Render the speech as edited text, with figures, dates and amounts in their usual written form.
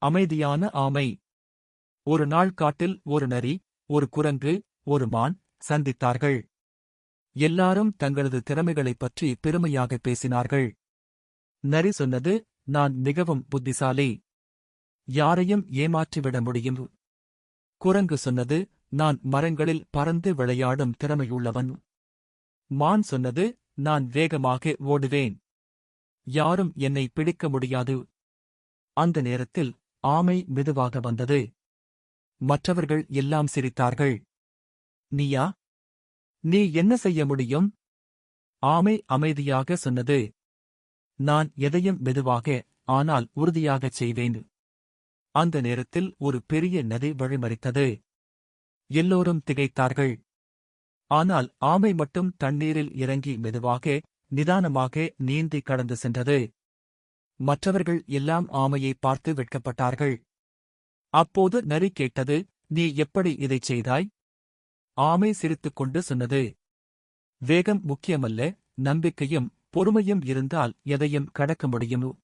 அமைதியான ஆமை. ஒரு நாள் காட்டில் ஒரு நரி, ஒரு குரங்கு, ஒரு மான் சந்தித்தார்கள். எல்லாரும் தங்களது திறமைகளைப் பற்றி பெருமையாக பேசினார்கள். நரி சொன்னது, நான் மிகவும் புத்திசாலி. யாரையும் ஏமாற்றிவிட முடியும். குரங்கு சொன்னது, நான் மரங்களில் பறந்து விளையாடும் திறமையுள்ளவன். மான் சொன்னது, நான் வேகமாக ஓடுவேன். யாரும் என்னை பிடிக்க முடியாது. அந்த நேரத்தில் ஆமை மெதுவாக வந்தது. மற்றவர்கள் எல்லாம் சிரித்தார்கள். நீயா? நீ என்ன செய்ய முடியும்? ஆமை அமைதியாக சொன்னது, நான் எதையும் மெதுவாக, ஆனால் உறுதியாகச் செய்வேன். அந்த நேரத்தில் ஒரு பெரிய நதி வழிமறித்தது. எல்லோரும் திகைத்தார்கள். ஆனால் ஆமை மட்டும் தண்ணீரில் இறங்கி மெதுவாக, நிதானமாக நீந்தி கடந்து சென்றது. மற்றவர்கள் எல்லாம் ஆமையை பார்த்து வெட்கப்பட்டார்கள். அப்போது நரி கேட்டது, நீ எப்படி இதைச் செய்தாய்? ஆமை சிரித்துக்கொண்டு சொன்னது, வேகம் முக்கியமல்ல, நம்பிக்கையும் பொறுமையும் இருந்தால் எதையும் கடக்க முடியும்.